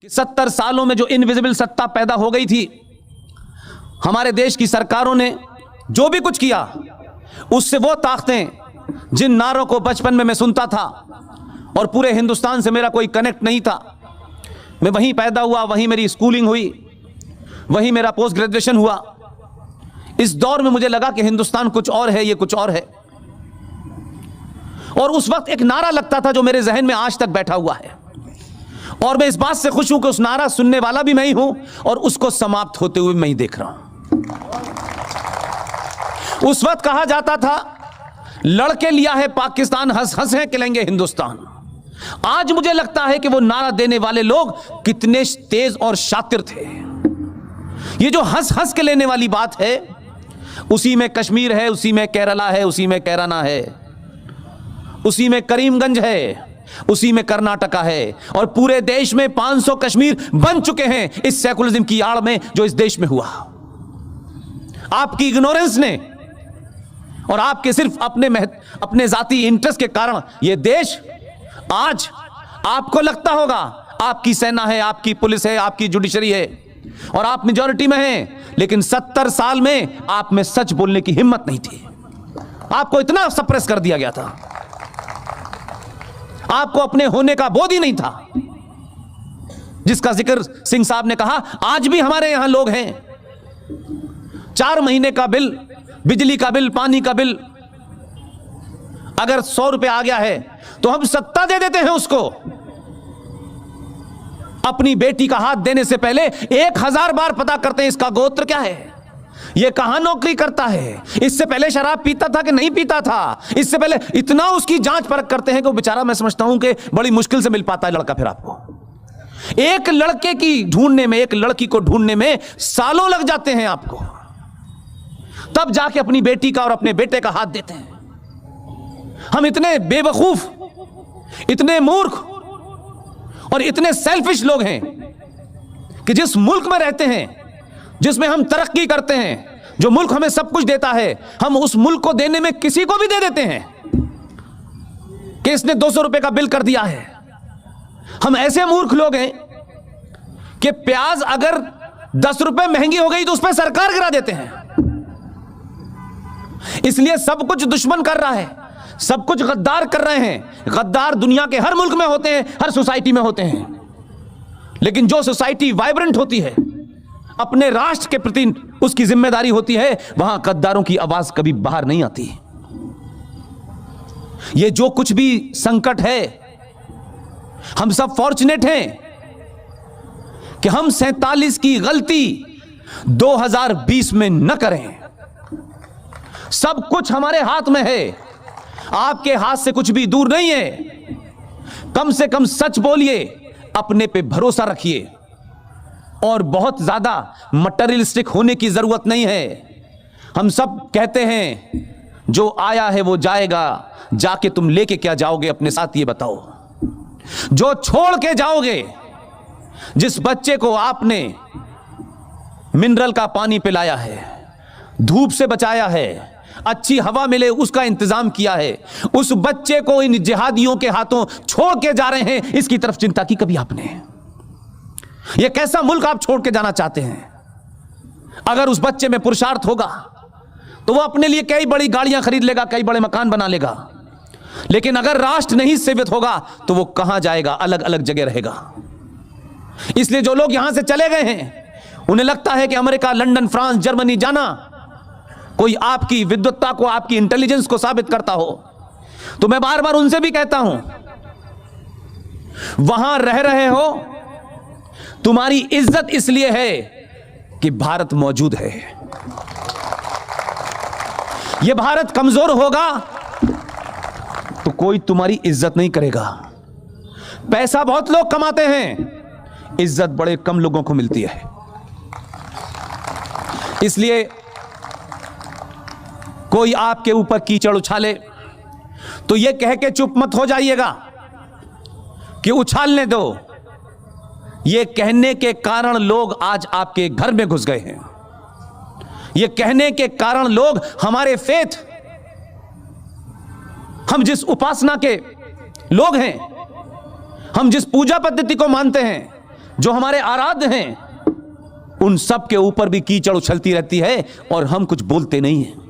कि 70 सालों में जो इनविजिबल सत्ता पैदा हो गई थी, हमारे देश की सरकारों ने जो भी कुछ किया, उससे वो ताकतें जिन नारों को बचपन में मैं सुनता था और पूरे हिंदुस्तान से मेरा कोई कनेक्ट नहीं था, मैं वहीं पैदा हुआ, वहीं मेरी स्कूलिंग हुई, वहीं मेरा पोस्ट ग्रेजुएशन हुआ। इस दौर में मुझे लगा कि हिंदुस्तान कुछ और है, ये कुछ और है। और उस वक्त एक नारा लगता था जो मेरे जहन में आज तक बैठा हुआ है, और मैं इस बात से खुश हूं कि उस नारा सुनने वाला भी मैं ही हूं और उसको समाप्त होते हुए मैं ही देख रहा हूं। उस वक्त कहा जाता था, लड़के लिया है पाकिस्तान, हंस हंस है खिलेंगे हिंदुस्तान। आज मुझे लगता है कि वो नारा देने वाले लोग कितने तेज और शातिर थे। ये जो हंस हंस के लेने वाली बात है, उसी में कश्मीर है, उसी में केरला है, उसी में कैराना है, उसी में करीमगंज है, उसी में कर्नाटका है, और पूरे देश में 500 कश्मीर बन चुके हैं इस सेकुलरिज्म की आड़ में जो इस देश में हुआ। आपकी इग्नोरेंस ने और आपके सिर्फ अपने जाती इंटरेस्ट के कारण ये देश आज, आपको लगता होगा आपकी सेना है, आपकी पुलिस है, आपकी जुडिशरी है और आप मेजॉरिटी में हैं, लेकिन 70 साल में आप में सच बोलने की हिम्मत नहीं थी। आपको इतना सप्रेस कर दिया गया था, आपको अपने होने का बोध ही नहीं था, जिसका जिक्र सिंह साहब ने कहा। आज भी हमारे यहां लोग हैं, 4 महीने का बिल, बिजली का बिल, पानी का बिल अगर 100 रुपए आ गया है तो हम सत्ता दे देते हैं उसको। अपनी बेटी का हाथ देने से पहले 1000 बार पता करते हैं इसका गोत्र क्या है, ये कहां नौकरी करता है, इससे पहले शराब पीता था कि नहीं पीता था, इससे पहले इतना उसकी जांच परख करते हैं कि वो बेचारा, मैं समझता हूं कि बड़ी मुश्किल से मिल पाता है लड़का। फिर आपको एक लड़के की ढूंढने में, एक लड़की को ढूंढने में सालों लग जाते हैं आपको, तब जाके अपनी बेटी का और अपने बेटे का हाथ देते हैं। हम इतने बेवकूफ, इतने मूर्ख और इतने सेल्फिश लोग हैं कि जिस मुल्क में रहते हैं, जिसमें हम तरक्की करते हैं, जो मुल्क हमें सब कुछ देता है, हम उस मुल्क को देने में किसी को भी दे देते हैं कि इसने 200 रुपए का बिल कर दिया है। हम ऐसे मूर्ख लोग हैं कि प्याज अगर 10 रुपए महंगी हो गई तो उस पर सरकार गिरा देते हैं। इसलिए सब कुछ दुश्मन कर रहा है, सब कुछ गद्दार कर रहे हैं। गद्दार दुनिया के हर मुल्क में होते हैं, हर सोसाइटी में होते हैं, लेकिन जो सोसाइटी वाइब्रेंट होती है, अपने राष्ट्र के प्रति उसकी जिम्मेदारी होती है, वहां गद्दारों की आवाज कभी बाहर नहीं आती। ये जो कुछ भी संकट है, हम सब फॉर्चुनेट हैं कि हम 47 की गलती 2020 में न करें। सब कुछ हमारे हाथ में है, आपके हाथ से कुछ भी दूर नहीं है। कम से कम सच बोलिए, अपने पे भरोसा रखिए, और बहुत ज्यादा मटेरियलिस्टिक होने की जरूरत नहीं है। हम सब कहते हैं जो आया है वो जाएगा, जाके तुम लेके क्या जाओगे अपने साथ, ये बताओ। जो छोड़ के जाओगे, जिस बच्चे को आपने मिनरल का पानी पिलाया है, धूप से बचाया है, अच्छी हवा मिले उसका इंतजाम किया है, उस बच्चे को इन जिहादियों के हाथों छोड़ के जा रहे हैं, इसकी तरफ चिंता की कभी आपने? यह कैसा मुल्क आप छोड़ के जाना चाहते हैं? अगर उस बच्चे में पुरुषार्थ होगा तो वो अपने लिए कई बड़ी गाड़ियां खरीद लेगा, कई बड़े मकान बना लेगा, लेकिन अगर राष्ट्र नहीं सेवित होगा तो वो कहां जाएगा? अलग अलग जगह रहेगा। इसलिए जो लोग यहां से चले गए हैं, उन्हें लगता है कि अमेरिका, लंदन, फ्रांस, जर्मनी जाना कोई आपकी विद्वत्ता को, आपकी इंटेलिजेंस को साबित करता हो। तो मैं बार बार उनसे भी कहता हूं, वहां रह रहे हो, तुम्हारी इज्जत इसलिए है कि भारत मौजूद है। यह भारत कमजोर होगा तो कोई तुम्हारी इज्जत नहीं करेगा। पैसा बहुत लोग कमाते हैं, इज्जत बड़े कम लोगों को मिलती है। इसलिए कोई आपके ऊपर कीचड़ उछाले तो यह कह के चुप मत हो जाइएगा कि उछालने दो। यह कहने के कारण लोग आज आपके घर में घुस गए हैं। यह कहने के कारण लोग हमारे फेथ, हम जिस उपासना के लोग हैं, हम जिस पूजा पद्धति को मानते हैं, जो हमारे आराध्य हैं, उन सब के ऊपर भी कीचड़ उछलती रहती है और हम कुछ बोलते नहीं हैं।